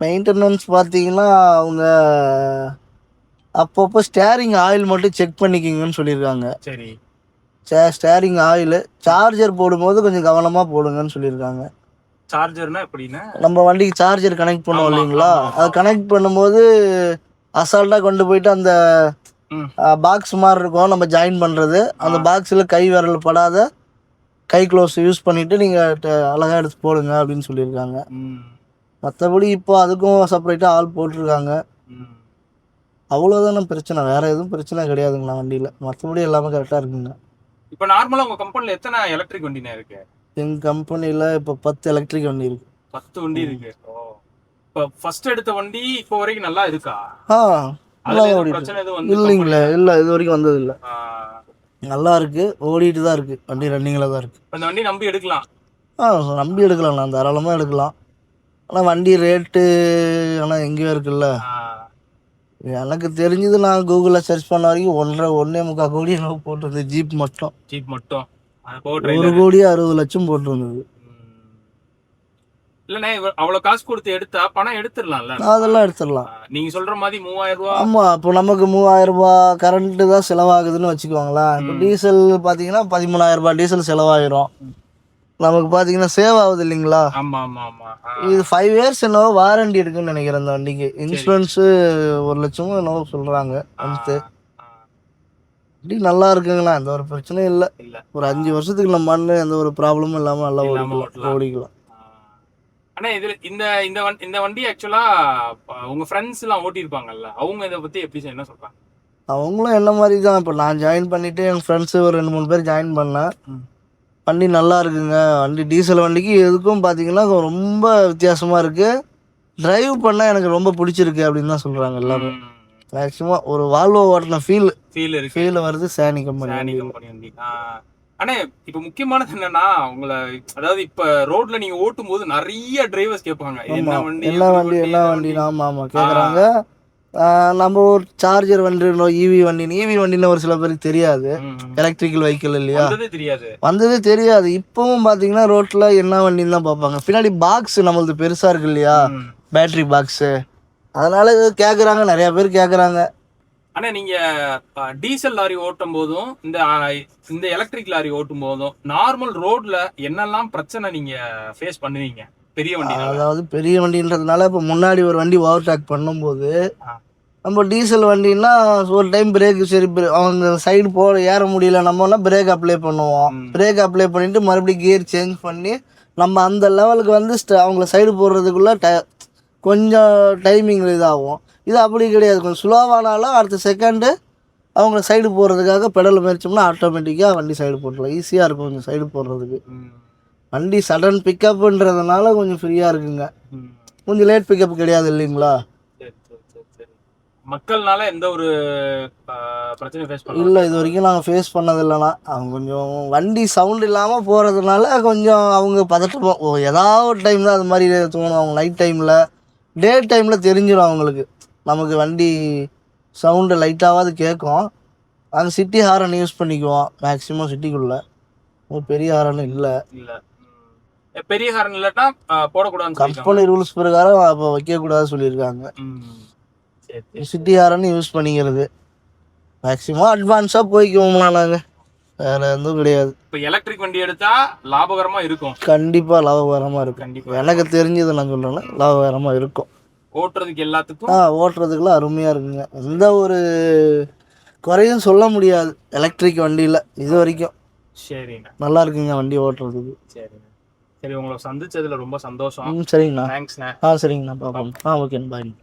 மெயின்டெனன்ஸ் பார்த்தீங்கன்னா அவங்க அப்பப்போ ஸ்டேரிங் ஆயில் மட்டும் செக் பண்ணிக்கிங்கன்னு சொல்லியிருக்காங்க. சரி. ஸ்டேரிங் ஆயில் சார்ஜர் போடும்போது கொஞ்சம் கவனமாக போடுங்கன்னு சொல்லியிருக்காங்க. சார்ஜர்னா எப்படின்னா நம்ம வண்டிக்கு சார்ஜர் கனெக்ட் பண்ணுவோம் இல்லைங்களா, அது கனெக்ட் பண்ணும்போது அசால்ட்டாக கொண்டு போயிட்டு அந்த பாக்ஸ் மாதிரி இருக்கும் நம்ம ஜாயின் பண்ணுறது, அந்த பாக்ஸில் கை விரல் படாத கை க்ளோஸ் யூஸ் பண்ணிவிட்டு நீங்கள் அழகாக எடுத்து போடுங்க அப்படின்னு சொல்லியிருக்காங்க. மற்றபடி இப்போ அதுக்கும் செப்பரேட்டாக ஆள் போட்டிருக்காங்க. அவ்வளோதானே பிரச்சனை, வேறு எதுவும் பிரச்சனை கிடையாதுங்களா வண்டியில். மற்றபடி எல்லாமே கரெக்டாக இருக்குங்க. இப்போ நார்மலாக உங்கள் கம்பெனியில் எத்தனை எலக்ட்ரிக் வண்டினா இருக்கு? எங்கள் கம்பெனியில் இப்போ 10 எலக்ட்ரிக் வண்டி இருக்குது. 10 வண்டி இருக்கு. இப்போ ஃபர்ஸ்ட் எடுத்த வண்டி இப்போ வரைக்கும் நல்லா இருக்கா? நல்லா ஓடிட்டு இல்லைங்களே, இல்லை இது வரைக்கும் வந்தது இல்லை. நல்லா இருக்குது, ஓடிட்டு தான் இருக்குது வண்டி, ரன்னிங்கில் தான் இருக்குது. அந்த வண்டி நம்பி எடுக்கலாம்? நம்பி எடுக்கலாம், நான் தாராளமாக எடுக்கலாம். ஆனால் வண்டி ரேட்டு ஆனால் எங்கேயோ இருக்குல்ல. எனக்கு தெரிஞ்சது நான் கூகுளில் சர்ச் பண்ண வரைக்கும் 1.25 கோடி என்னவோ போட்டிருந்தது. ஜீப் மட்டும் 1,60,00,000 போட்டிருந்தது. இல்லண்ணே, அவ்வளோ காசு கொடுத்து எடுத்தா பணம் எடுத்துடலாம்ல? அதெல்லாம் எடுத்துடலாம். நீங்க சொல்ற மாதிரி 3000 ரூபா. ஆமாம், இப்போ நமக்கு 3000 ரூபாய் கரண்ட்டு தான் செலவாகுதுன்னு வச்சுக்கோங்களேன். இப்போ டீசல் பார்த்தீங்கன்னா 13,000 ரூபாய் டீசல் செலவாயிரும். நமக்கு பார்த்தீங்கன்னா சேவ் ஆகுது இல்லைங்களா. இது 5 இயர்ஸ் என்னவோ வாரண்டி இருக்குன்னு நினைக்கிறேன் அந்த வண்டிக்கு. இன்சூரன்ஸு 1,00,000 என்னவோ சொல்கிறாங்க. வந்து வண்டி நல்லா இருக்குங்களா, எந்த ஒரு பிரச்சனையும் இல்லை. ஒரு 5 வருஷத்துக்கு நம்ம மண்ணு எந்த ஒரு ப்ராப்ளமும் இல்லாமல் நல்லா ஓடிக்கலாம். ஆனா இதுல இந்த வண்டி ஆக்சுவலா உங்க ஃப்ரெண்ட்ஸ் எல்லாம் ஓட்டிருப்பாங்கல்ல, அவங்க இதை பத்தி எப்படி என்ன சொல்றாங்க? அவங்களும் என்ன மாதிரி தான். இப்போ நான் ஜாயின் பண்ணிட்டு என் ஃப்ரெண்ட்ஸு ஒரு 2-3 பேர் ஜாயின் பண்ணேன். வண்டி நல்லா இருக்குங்க. வண்டி டீசல் வண்டிக்கு எதுக்கும் பார்த்தீங்கன்னா ரொம்ப வித்தியாசமாக இருக்குது. டிரைவ் பண்ணால் எனக்கு ரொம்ப பிடிச்சிருக்கு அப்படின்னு தான் சொல்கிறாங்க எல்லாமே. மேக்ஸிமம் ஒரு வால்வோ ஓட்டின ஃபீல் வருது சானி கம்பெனி வண்டி. அண்ணே, இப்போ முக்கியமானது என்னன்னா, உங்களை அதாவது இப்போ ரோட்ல நீங்க ஓட்டும் போது நிறைய டிரைவர்ஸ் கேட்பாங்க, என்ன வண்டி. ஆமாம் கேட்குறாங்க. நம்ம ஒரு சார்ஜர் வண்டி, ஈவி வண்டின்னு ஒரு சில பேருக்கு தெரியாது. எலக்ட்ரிக்கல் வெஹிக்கிள் இல்லையா, வந்ததே தெரியாது. இப்பவும் பார்த்தீங்கன்னா ரோட்டில் என்ன வண்டின்னு தான் பார்ப்பாங்க. பின்னாடி பாக்ஸ் நம்மளது பெருசாக இருக்கு இல்லையா, பேட்ரி பாக்ஸு, அதனால கேட்குறாங்க, நிறையா பேர் கேட்குறாங்க. ஆனா நீங்க டீசல் லாரி ஓட்டும் போதும் இந்த எலக்ட்ரிக் லாரி ஓட்டும் போதும் நார்மல் ரோட்ல என்னெல்லாம் பிரச்சனை நீங்க ஃபேஸ் பண்ணுவீங்க பெரிய வண்டி? அதாவது பெரிய வண்டின்றதுனால இப்போ முன்னாடி ஒரு வண்டி ஓவர்டேக் பண்ணும்போது நம்ம டீசல் வண்டின்னா ஒரு டைம் பிரேக் சரி அவங்க சைடு ஏற முடியல, நம்மனா பிரேக் அப்ளை பண்ணுவோம். பிரேக் அப்ளை பண்ணிட்டு மறுபடியும் கியர் சேஞ்ச் பண்ணி நம்ம அந்த லெவலுக்கு வந்து அவங்கள சைடு போடுறதுக்குள்ள கொஞ்சம் டைமிங் இதாகும். இது அப்படி கிடையாது, கொஞ்சம் ஸ்லோவானாலும் அடுத்த செகண்டு அவங்கள சைடு போடுறதுக்காக பெடல் முயற்சிச்சோம்னா ஆட்டோமேட்டிக்காக வண்டி சைடு போட்டுடலாம். ஈஸியாக இருக்கும் கொஞ்சம் சைடு போடுறதுக்கு. வண்டி சடன் பிக்கப்புன்றதுனால கொஞ்சம் ஃப்ரீயாக இருக்குங்க. கொஞ்சம் லேட் பிக்கப் கிடையாது இல்லைங்களா. மக்கள்னால எந்த ஒரு பிரச்சனையும் ஃபேஸ் பண்ண இல்லை, இது வரைக்கும் நாங்கள் ஃபேஸ் பண்ணது இல்லைனா. அவங்க கொஞ்சம் வண்டி சவுண்ட் இல்லாமல் போகிறதுனால கொஞ்சம் அவங்க பதட்டமாக ஏதாவது ஒரு டைம் தான் அது மாதிரி தோணும். அவங்க நைட் டைமில் டே டைமில் தெரிஞ்சிடும் அவங்களுக்கு, நமக்கு வண்டி சவுண்டு லைட்டாவது கேட்கும். அங்கே சிட்டி ஹாரன் யூஸ் பண்ணிக்குவோம் மேக்ஸிமம் சிட்டிக்குள்ளே. ஒரு பெரிய ஹாரன் இல்லை. பெரிய ஹாரன் இல்லைன்னா போடக்கூடாது, கம்பெனி ரூல்ஸ் பிரகாரம் அப்போ வைக்கக்கூடாது சொல்லியிருக்காங்க. சிட்டி ஹாரன் யூஸ் பண்ணிக்கிறது மேக்ஸிமம் அட்வான்ஸாக போய்க்குவோம்னா நாங்கள், வேறு எதுவும் கிடையாது. இப்போ எலக்ட்ரிக் வண்டி எடுத்தா லாபகரமாக இருக்கும்? கண்டிப்பாக லாபகரமாக இருக்கும். எனக்கு தெரிஞ்சது நான் சொல்கிறேன்னா லாபகரமாக இருக்கும். ஓட்டுறதுக்கு எல்லாத்துக்கும் ஓட்டுறதுக்குலாம் அருமையாக இருக்குங்க. எந்த ஒரு குறையும் சொல்ல முடியாது எலக்ட்ரிக் வண்டியில் இது வரைக்கும். சரிங்க, நல்லா இருக்குங்க வண்டி ஓட்டுறதுக்கு. சரி, உங்களை சந்திச்சதுல ரொம்ப சந்தோஷம். சரிங்கண்ணா. தேங்க்ஸ்ண்ணா. சரிங்கண்ணா, பார்ப்போம். ஓகேண்ணா, பாய்.